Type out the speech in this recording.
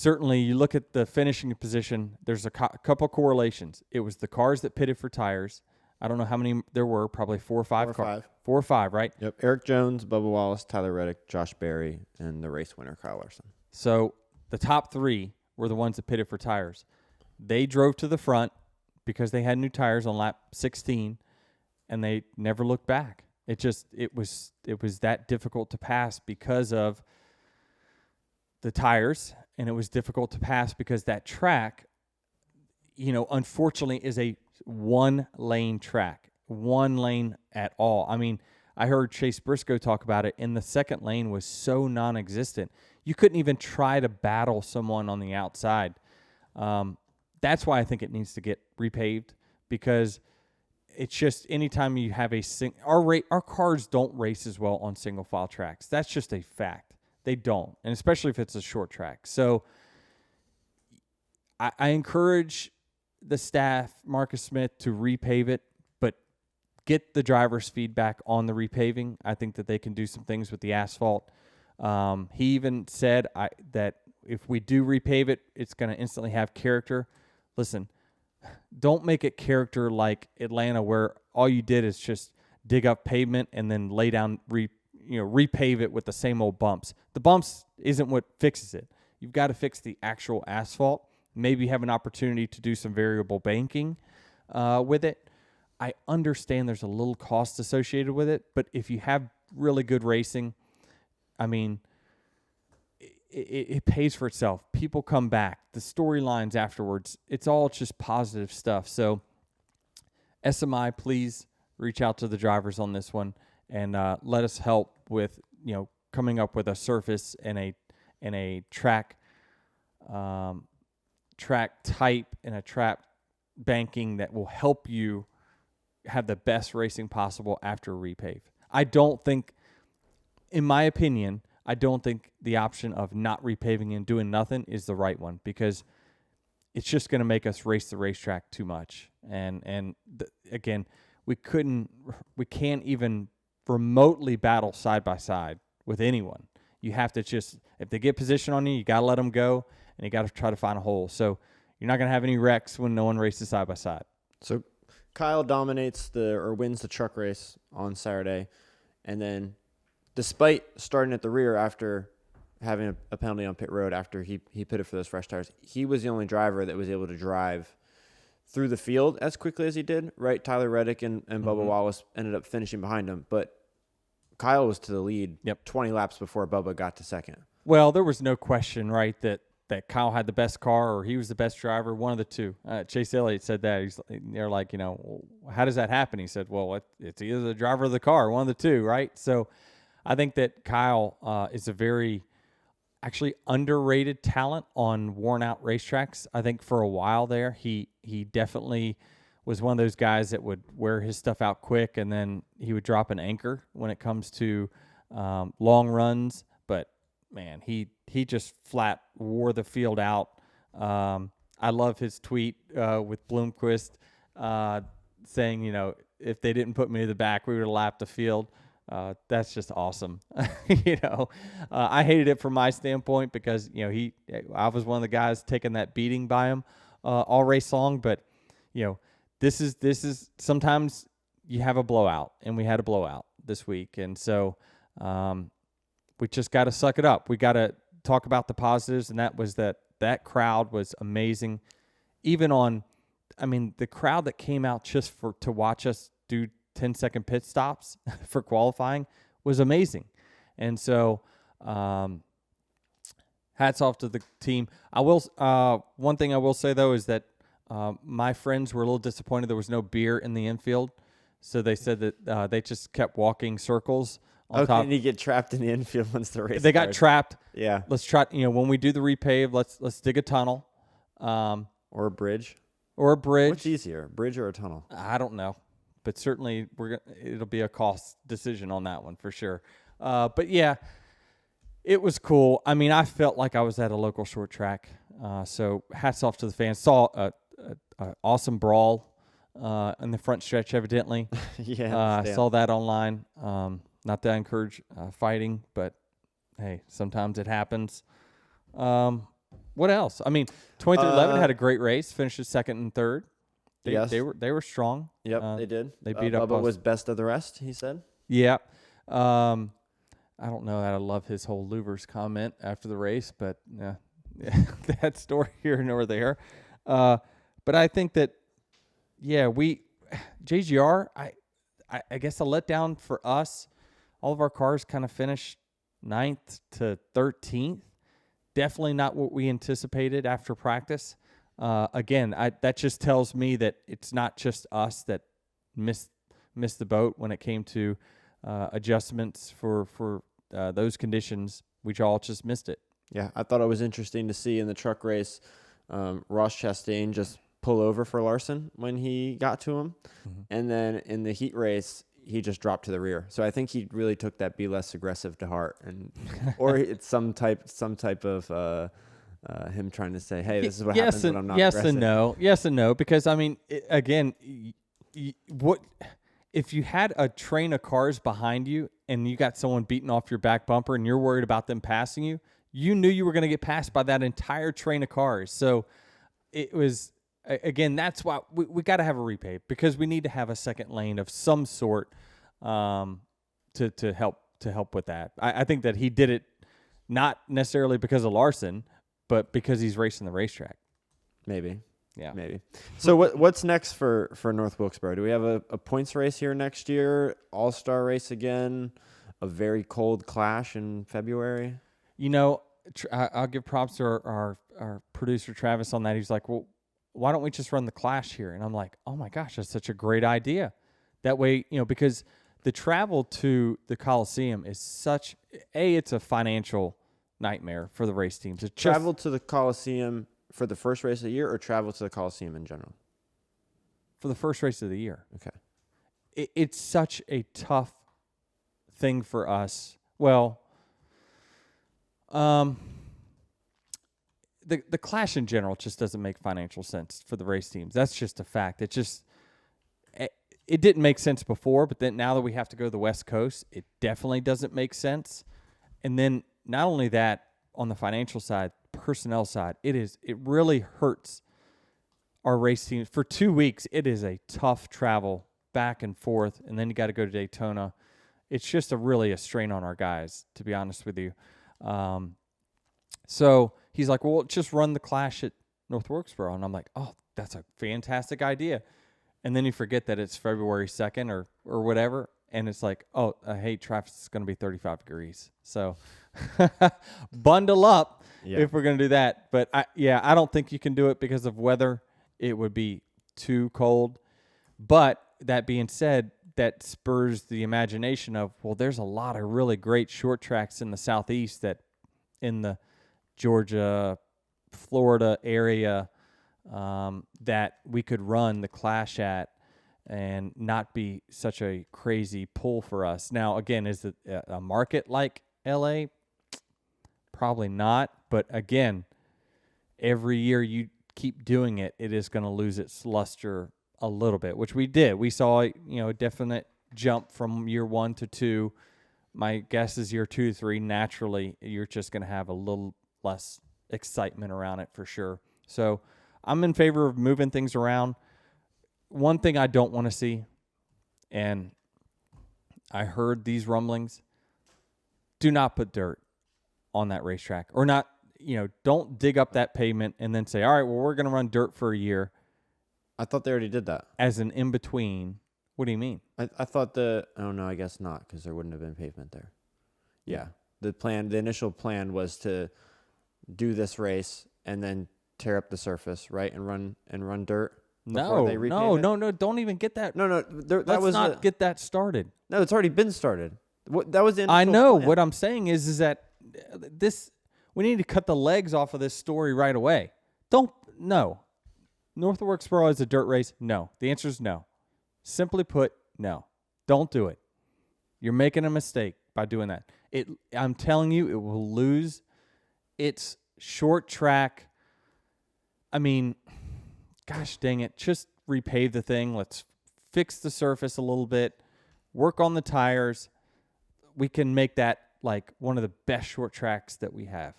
certainly you look at the finishing position, there's a couple correlations. It was the cars that pitted for tires. I don't know how many there were, probably 4 or 5 cars. 4 or 5, right? Yep. Eric Jones, Bubba Wallace, Tyler Reddick, Josh Berry, and the race winner, Kyle Larson. So the top 3 were the ones that pitted for tires. They drove to the front because they had new tires on lap 16, and they never looked back. It was that difficult to pass because of the tires, and it was difficult to pass because that track, unfortunately is a one-lane track, one lane at all. I mean, I heard Chase Briscoe talk about it, and the second lane was so non-existent. You couldn't even try to battle someone on the outside. That's why I think it needs to get repaved, because it's just anytime you have our cars don't race as well on single-file tracks. That's just a fact. They don't, and especially if it's a short track. So I encourage the staff, Marcus Smith, to repave it, but get the driver's feedback on the repaving. I think that they can do some things with the asphalt. He even said that if we do repave it, it's going to instantly have character. Listen, don't make it character like Atlanta, where all you did is just dig up pavement and then lay down, repave it with the same old bumps. The bumps isn't what fixes it. You've got to fix the actual asphalt. Maybe have an opportunity to do some variable banking with it. I understand there's a little cost associated with it, but if you have really good racing, I mean, it pays for itself. People come back. The storylines afterwards, it's all just positive stuff. So SMI, please reach out to the drivers on this one and let us help with, coming up with a surface and a track type and a track banking that will help you have the best racing possible after a repave. I don't think, in my opinion, the option of not repaving and doing nothing is the right one, because it's just going to make us race the racetrack too much. And again, we can't even remotely battle side by side with anyone. You have to just, if they get position on you, you got to let them go, and you got to try to find a hole. So you're not going to have any wrecks when no one races side by side. So Kyle wins the truck race on Saturday, and then despite starting at the rear after having a penalty on pit road after he pitted for those fresh tires, he was the only driver that was able to drive through the field as quickly as he did, right? Tyler Reddick and Bubba Wallace ended up finishing behind him, but Kyle was to the lead 20 laps before Bubba got to second. Well, there was no question, right, that Kyle had the best car or he was the best driver, one of the two. Chase Elliott said that. They're like, how does that happen? He said, well, it's either the driver or the car, one of the two, right? So I think that Kyle is a very actually underrated talent on worn-out racetracks. I think for a while there, he definitely was one of those guys that would wear his stuff out quick, and then he would drop an anchor when it comes to long runs. But, man, he just flat wore the field out. I love his tweet with Bloomquist saying, if they didn't put me to the back, we would have lapped the field. That's just awesome. I hated it from my standpoint because, I was one of the guys taking that beating by him all race long. But, this is sometimes you have a blowout, and we had a blowout this week. And so we just got to suck it up. We got to talk about the positives, and that was that crowd was amazing. Even the crowd that came out just to watch us do 10-second pit stops for qualifying was amazing. And so hats off to the team. One thing I will say, though, is that my friends were a little disappointed there was no beer in the infield. So they said that they just kept walking circles on top. Did he get trapped in the infield once the race They got trapped. Yeah. Let's try, when we do the repave, let's dig a tunnel. Or a bridge. What's easier, a bridge or a tunnel? I don't know. But certainly it'll be a cost decision on that one for sure. But yeah, it was cool. I mean, I felt like I was at a local short track. So hats off to the fans. Saw a awesome brawl in the front stretch, evidently. Yeah, I saw that online. Not that I encourage fighting, but hey, sometimes it happens. What else? I mean, 2311 had a great race, finished at second and third. Yes. They were strong. Yep, they did. They beat up. Bubba was best of the rest, he said. Yeah. I don't know that I love his whole Luvers comment after the race, but yeah, that story here nor there. But I think that, JGR, I guess a letdown for us. All of our cars kind of finished 9th to 13th. Definitely not what we anticipated after practice. Again, that just tells me that it's not just us that missed the boat when it came to adjustments for those conditions. We all just missed it. Yeah, I thought it was interesting to see in the truck race, Ross Chastain just pull over for Larson when he got to him. Mm-hmm. And then in the heat race, he just dropped to the rear. So I think he really took that be less aggressive to heart, or it's some type of him trying to say, hey, this is what happens when I'm not aggressive. Yes and no, because I mean, again, what if you had a train of cars behind you and you got someone beating off your back bumper and you're worried about them passing you? You knew you were going to get passed by that entire train of cars. So it was, again, that's why we got to have a repay, because we need to have a second lane of some sort to help with that. I think that he did it not necessarily because of Larson, but because he's racing the racetrack. Maybe. Yeah. Maybe. So what's next for North Wilkesboro? Do we have a points race here next year? All-Star race again? A very cold clash in February? You know, I'll give props to our producer Travis on that. He's like, well, why don't we just run the clash here? And I'm like, oh my gosh, that's such a great idea. That way, because the travel to the Coliseum is it's a financial nightmare for the race teams. Travel to the Coliseum for the first race of the year, or travel to the Coliseum in general? For the first race of the year. Okay. It's such a tough thing for us. Well, the clash in general just doesn't make financial sense for the race teams. That's just a fact. It didn't make sense before, but then now that we have to go to the West Coast, it definitely doesn't make sense. And then not only that, on the financial side, personnel side, it really hurts our race teams. For 2 weeks, it is a tough travel back and forth, and then you got to go to Daytona. It's just really a strain on our guys, to be honest with you. So he's like, well, just run the clash at North Wilkesboro. And I'm like, oh, that's a fantastic idea. And then you forget that it's February 2nd or whatever. And it's like, oh, hey, traffic's going to be 35 degrees. So bundle up if we're going to do that. But I don't think you can do it because of weather. It would be too cold. But that being said, that spurs the imagination of, well, there's a lot of really great short tracks in the Southeast that in the Georgia, Florida area that we could run the clash at and not be such a crazy pull for us. Now, again, is it a market like LA? Probably not. But again, every year you keep doing it, it is going to lose its luster a little bit, which we did. We saw, a definite jump from year 1 to 2. My guess is year 2 to 3, naturally, you're just going to have a little less excitement around it for sure. So I'm in favor of moving things around. One thing I don't want to see, and I heard these rumblings, do not put dirt on that racetrack, or not, don't dig up that pavement and then say, all right, well, we're going to run dirt for a year. I thought they already did that. As an in-between. What do you mean? I thought I guess not, because there wouldn't have been pavement there. Yeah. The initial plan was to do this race and then tear up the surface, right? And run dirt. No, don't even get that. No. Let's not get that started. No, it's already been started. That was the initial I know. plan. What I'm saying is that we need to cut the legs off of this story right away. No. North Wilkesboro is a dirt race? No. The answer is no. Simply put, no. Don't do it. You're making a mistake by doing that. I'm telling you, it will lose its short track. I mean, gosh dang it. Just repave the thing. Let's fix the surface a little bit. Work on the tires. We can make that like one of the best short tracks that we have.